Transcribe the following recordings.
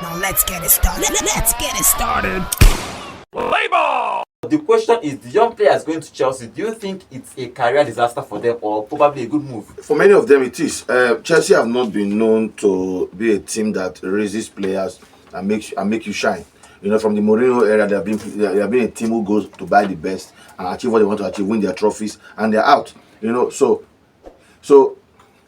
Now let's get it started. Let's get it started. Play ball! The question is, the young players going to Chelsea, do you think it's a career disaster for them or probably a good move? For many of them, it is. Chelsea have not been known to be a team that raises players and make you shine. You know, from the Mourinho era, they have been a team who goes to buy the best and achieve what they want to achieve, win their trophies, and they're out. You know, so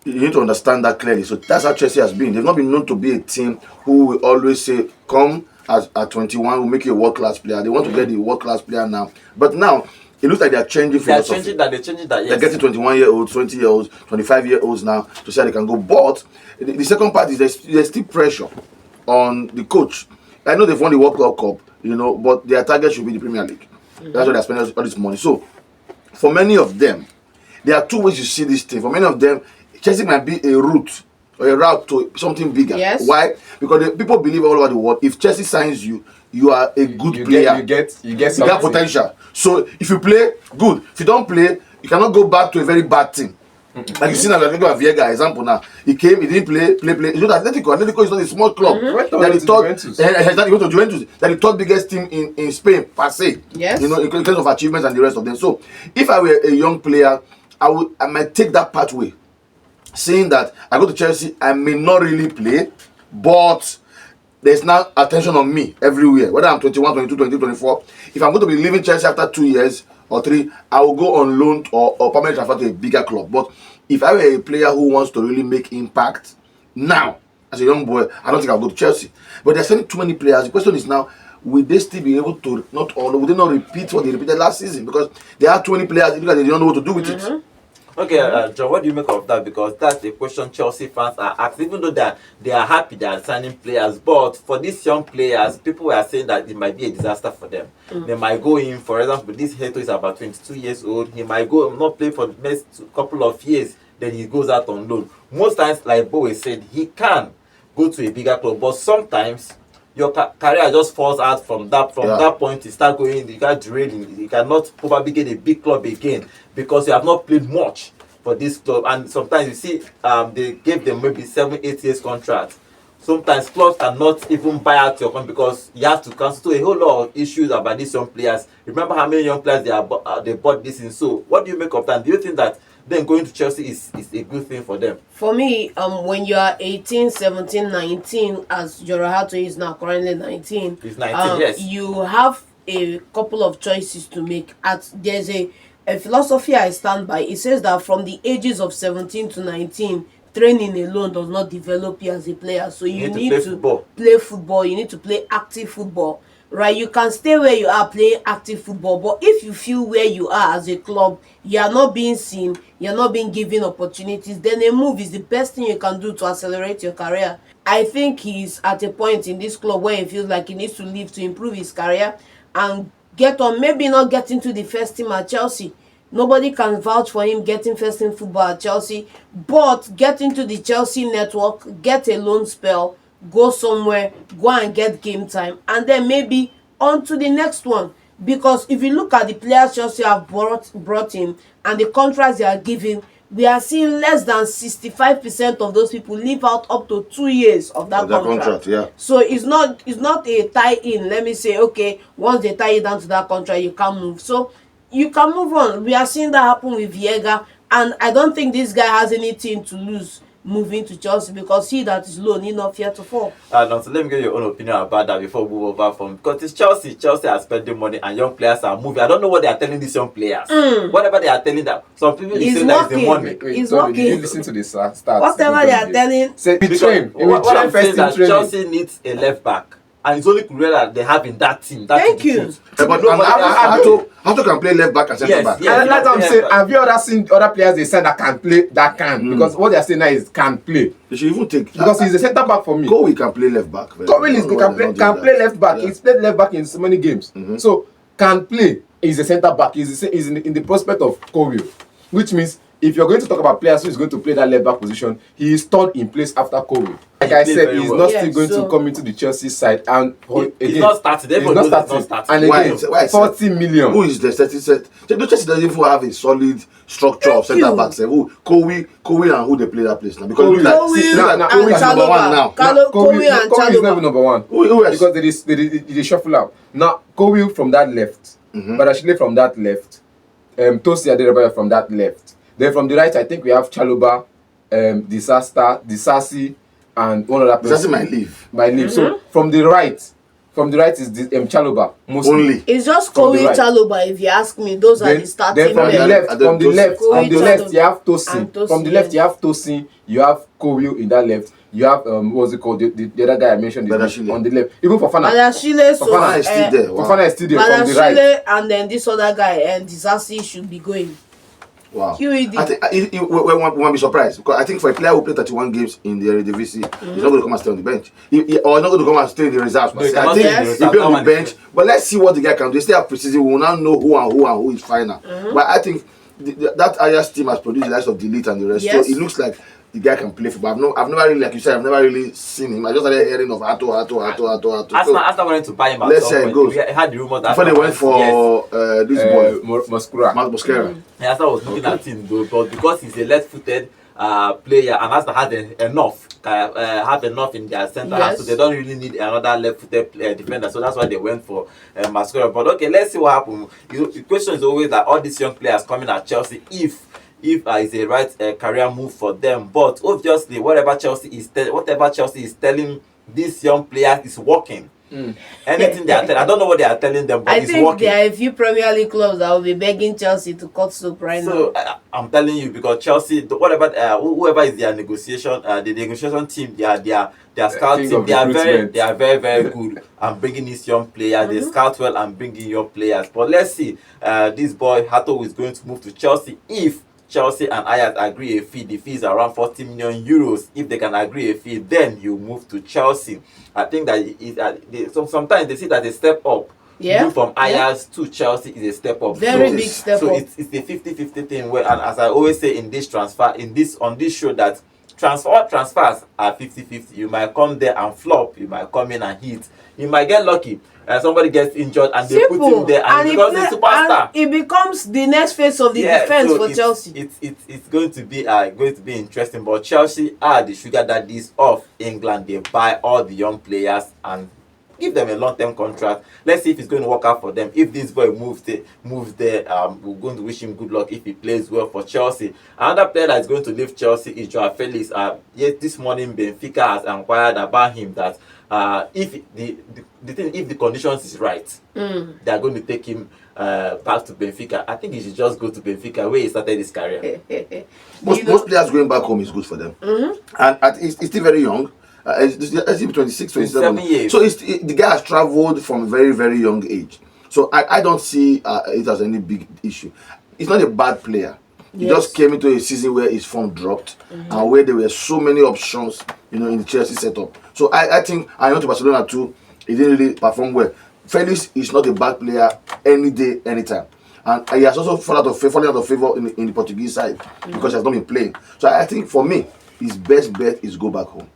you need to understand that clearly. So that's how Chelsea has been. They've not been known to be a team who will always say, come at 21, we'll make you a world-class player. They want to get the world-class player now. But now, it looks like they're changing philosophy. They're changing that, yes. They're getting 21-year-olds, 20-year-olds, 25-year-olds now to say they can go. But the second part is there's still pressure on the coach. I know they've won the World Cup, you know, but their target should be the Premier League. That's why they're spending all this money. So, for many of them, there are two ways you see this thing. For many of them, Chelsea might be a route or a route to something bigger. Yes. Why? Because people believe all over the world, if Chelsea signs you, you are a good player. You get You got potential. So, if you play, good. If you don't play, you cannot go back to a very bad team. Like you see now, like Viega example now. He came, he didn't play. He's not Atletico. Atletico is not a small club. He went to Juventus. He went to Juventus. They're the third biggest team in Spain, per se. Yes. You know, in terms of achievements and the rest of them. So, if I were a young player, I might take that pathway. Saying that I go to Chelsea, I may not really play, but there's now attention on me everywhere. Whether I'm 21, 22, 23, 24. If I'm going to be leaving Chelsea after 2 years or 3, I will go on loan or permanent transfer to a bigger club. But if I were a player who wants to really make impact now, as a young boy, I don't think I'll go to Chelsea. But they're sending too many players. The question is now, will they still be able to, will they not repeat what they repeated last season? Because there are 20 players, look at they don't know what to do with it. Okay, John, what do you make of that? Because that's a question Chelsea fans are asking, even though they are happy they are signing players. But for these young players, people are saying that it might be a disaster for them. They might go in, for example, this Hato is about 22 years old. He might go not play for the next couple of years, then he goes out on loan. Most times, like Bowie said, he can go to a bigger club, but sometimes your career just falls out from that point. You start going, you got drilling, you cannot probably get a big club again because you have not played much for this club. And sometimes you see they gave them maybe 7-8 years contract. Sometimes clubs cannot even buy out your contract because you have to cancel. So a whole lot of issues about these young players. Remember how many young players they bought this in. So what do you make of that? Do you think that then going to Chelsea is a good thing for them? For me, when you are 18, 17, 19, as Joao is now currently 19, He's 19, yes. You have a couple of choices to make. There's a philosophy I stand by. It says that from the ages of 17 to 19, training alone does not develop you as a player. So you need to play football. You need to play active football. Right, you can stay where you are playing active football, but if you feel where you are as a club, you are not being seen, you are not being given opportunities, then a move is the best thing you can do to accelerate your career. I think he's at a point in this club where he feels like he needs to leave to improve his career and get on, maybe not get into the first team at Chelsea. Nobody can vouch for him getting first team football at Chelsea, but get into the Chelsea network, get a loan spell, go somewhere, go and get game time, and then maybe on to the next one. Because if you look at the players Chelsea have brought in and the contracts they are giving, we are seeing less than 65% of those people live out up to 2 years of that contract. Yeah. So it's not a tie-in. Let me say, okay, once they tie you down to that contract, you can't move. So you can move on. We are seeing that happen with Viega, and I don't think this guy has anything to lose moving to Chelsea because he that is low need not fear to fall. So let me get your own opinion about that before we move over from, because it's Chelsea. Chelsea are spending money and young players are moving. I don't know what they are telling these young players. Whatever they are telling them, some people say that is the money. He's working. Did you listen to the stats? Whatever they are telling. Say we train. What I'm saying that Chelsea needs a left back. And it's only Kurela that they have in that team. Thank you. But Hato can play left back and center back. And that's what I'm saying. Have you ever seen other players they said that can play, because what they're saying now is can play. They should even take because he's a centre back for me. Kowi can play left back. Kowi can play left back. Yeah. He's played left back in so many games. So can play. He's a centre back. He's in the prospect of Kowi, which means if you're going to talk about players who is going to play that left back position, he is third in place after Kobe. Like I said, he's not still going to come into the Chelsea side, and he's not starting. Everybody knows he's not starting. And again, 40 million. Who is the 30 set? The Chelsea doesn't even have a solid structure of centre backs. Who Kobe and who they play that place now? Because Kobe and Chalobah. Kobe is never number one. Who else? Because they shuffle out. Now Kobe from that left, Badashile from that left, Tosi Aderabaya from that left. Then from the right, I think we have Chalobah, Disasi, and one other person. Disasi might leave. So from the right is the Chalobah mostly. Only. It's just Kobe Chalobah, if you ask me. Those are the starting. Then from the left, you have Tosin. From the left, you have Tosin. You have Kobe in that left. You have what's it called? The other guy I mentioned on the left. Even Fofana. Fofana is still there. Fofana is still there from the right. And then this other guy and Disasi should be going. Wow. QED. I think we won't be surprised because I think for a player who played 31 games in the Eredivisie, he's not going to come and stay on the bench. Or not going to come and stay in the reserves. I think he'll be on the bench. But let's see what the guy can do. They still have preseason. We will now know who is final. But I think that Ajax team has produced the likes of Delete and the rest. Yes. So it looks like the guy can play football. I've never really, like you said, I've never really seen him. I just started hearing of hato. After wanting to buy him, let's say it goes. We had the rumor that before they went for this boy, Mosquera. After I was looking at him though, but because he's a left-footed player and Arsenal had enough in their centre half, so they don't really need another left-footed defender. So that's why they went for Mosquera. But okay, let's see what happens. The question is always that all these young players coming at Chelsea, if it's a right career move for them, but obviously whatever Chelsea is telling these young players is working. Anything they are telling, I don't know what they are telling them, but it's working. I think there are a few Premier League clubs that will be begging Chelsea to cut soap right now. So I'm telling you, because Chelsea, whatever whoever is their negotiation, the negotiation team, their scout team, they are very very good and bringing these young players. They scout well and bringing young players. But let's see, this boy Hato is going to move to Chelsea if Chelsea and Ajax agree a fee. The fee is around 40 million euros. If they can agree a fee, then you move to Chelsea. I think that sometimes they see that a step up. Yeah. Move from Ajax to Chelsea is a step up. Very big step up. So it's a 50-50 thing. Where, and as I always say in this transfer, on this show, that transfers are 50-50. You might come there and flop. You might come in and hit. You might get lucky. Somebody gets injured and they put him there and he becomes a superstar. And it becomes the next phase of the defense for Chelsea. It's going to be interesting. But Chelsea are the sugar daddies of England. They buy all the young players and give them a long-term contract. Let's see if it's going to work out for them. If this boy moves there, we're going to wish him good luck if he plays well for Chelsea. Another player that is going to leave Chelsea is Joao Felix. Yes, this morning Benfica has inquired about him that if the conditions is right, they are going to take him back to Benfica. I think he should just go to Benfica where he started his career. most players going back home is good for them. And he's still very young. He's 26, 27 years. So the guy has traveled from a very, very young age. So I don't see it as any big issue. He's not a bad player. He just came into a season where his form dropped and where there were so many options, in the Chelsea setup. So I think, I went to Barcelona too, he didn't really perform well. Felix is not a bad player any day, anytime. And he has also fallen out of favor in the Portuguese side because he has not been playing. So I think for me, his best bet is go back home.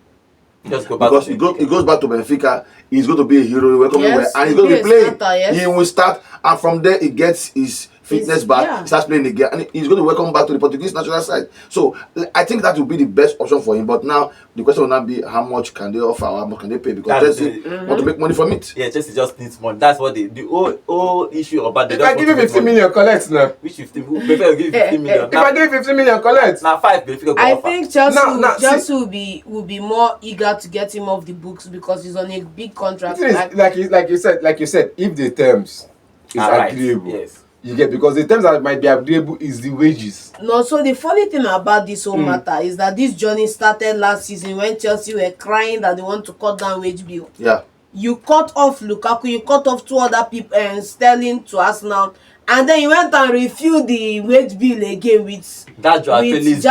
Just go back because he goes back to Benfica, he's going to be a hero, and he's going to be playing. He will start, and from there he gets his fitness back, he starts playing again, and he's going to welcome back to the Portuguese national side. So I think that will be the best option for him. But now the question will not be how much can they offer, or how much can they pay, because Chelsea want to make money from it. Yeah, Chelsea just needs money. That's what the whole issue about. If I give you 15 million, collect now. Which 15? Who prefer to give 15 million? If I give you 15 million, collect. Now 5. I think Chelsea will be more eager to get him off the books because he's on a big contract. Like you said, if the terms is agreeable, yes. You get, because the terms that might be agreeable is the wages. No, so the funny thing about this whole matter is that this journey started last season when Chelsea were crying that they want to cut down wage bill. Yeah. You cut off Lukaku, you cut off 2 other people and Sterling to Arsenal, and then you went and refilled the wage bill again with Joao Felix,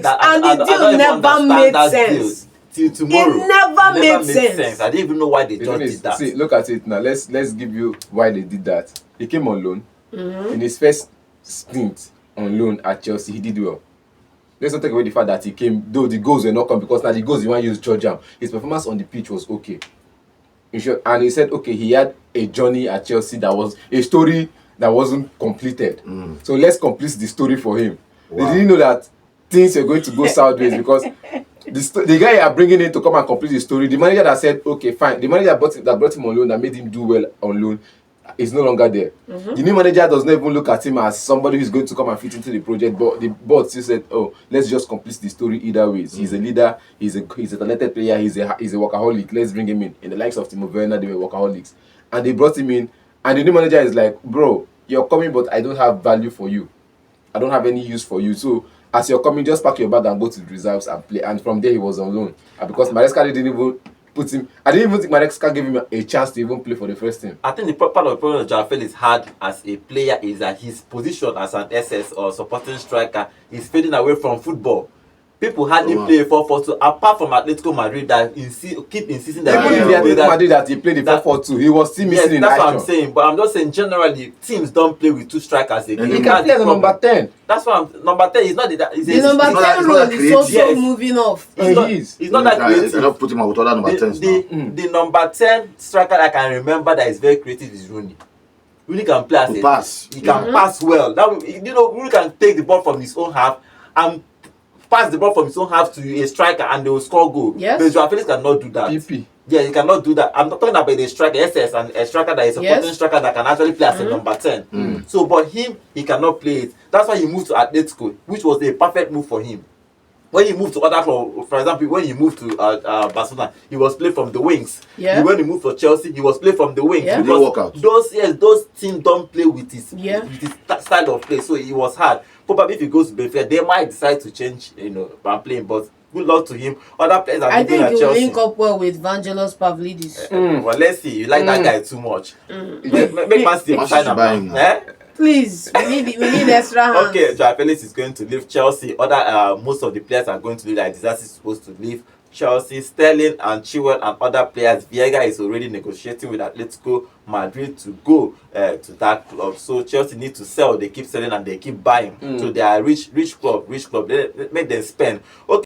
and the deal never made sense. Till tomorrow. It never made sense. I didn't even know why they just did that. See, look at it now. Let's give you why they did that. He came on loan. In his first stint on loan at Chelsea, he did well. let's not take away the fact that he came, though the goals were not come because now the goals he want to use Georgia. His performance on the pitch was okay. In short, and he said, okay, he had a journey at Chelsea that was a story that wasn't completed. So let's complete the story for him. Wow. They didn't know that things are going to go sideways because the guy you are bringing in to come and complete the story, the manager that said, okay, fine, the manager that brought him on loan, that made him do well on loan, is no longer there. The new manager does not even look at him as somebody who's going to come and fit into the project, but the board still said, oh, let's just complete the story either way. He's a leader, he's a talented player, he's a workaholic, let's bring him in. In the likes of Timo Werner, they were workaholics. And they brought him in, and the new manager is like, bro, you're coming, but I don't have value for you. I don't have any use for you. So as you're coming, just pack your bag and go to the reserves and play. And from there, he was on loan. And because Maresca didn't even put him, I didn't even think Maresca gave him a chance to even play for the first team. I think the part of the problem Joao Felix had as a player is that his position as an SS or supporting striker is fading away from football. People hardly play 4-4-2 apart from Atletico Madrid that keep insisting that even the Atletico Madrid that he played the 4-4-2, he was still missing in action. That's what I'm saying. But I'm just saying generally teams don't play with two strikers again. He can play as a number 10. That's why number 10 is not the number 10 role is also moving off. It's not that creative. They don't put him out with other number 10s. The number 10 striker I can remember that is very creative is Rooney. Rooney can play as a pass. He can pass well. Rooney can take the ball from his own half and pass the ball from his own half to a striker and they will score goal. Yes. But Joao Felix cannot do that. PP. Yeah, he cannot do that. I'm not talking about a striker, SS, and a striker that is a supporting striker that can actually play as a number 10. So, but him, he cannot play it. That's why he moved to Atletico, which was a perfect move for him. When he moved to other clubs, for example, when he moved to Barcelona, he was played from the wings. Yeah. When he moved to Chelsea, he was played from the wings. Yeah. Because those teams don't play with his style of play, so it was hard. Probably if he goes to Benfica, they might decide to change, and playing. But good luck to him. Other players are I think at he will Chelsea. link up well with Vangelos Pavlidis. Well, let's see. You like that guy too much. Make Man City sign him. Please, we need extra hands. Okay, Joao Felix is going to leave Chelsea. Most of the players are going to leave. Like Disaster is supposed to leave Chelsea. Sterling and Chilwell and other players. Viega is already negotiating with Atletico Madrid to go to that club. So Chelsea need to sell. They keep selling and they keep buying. So they are rich club. They make them spend. Okay.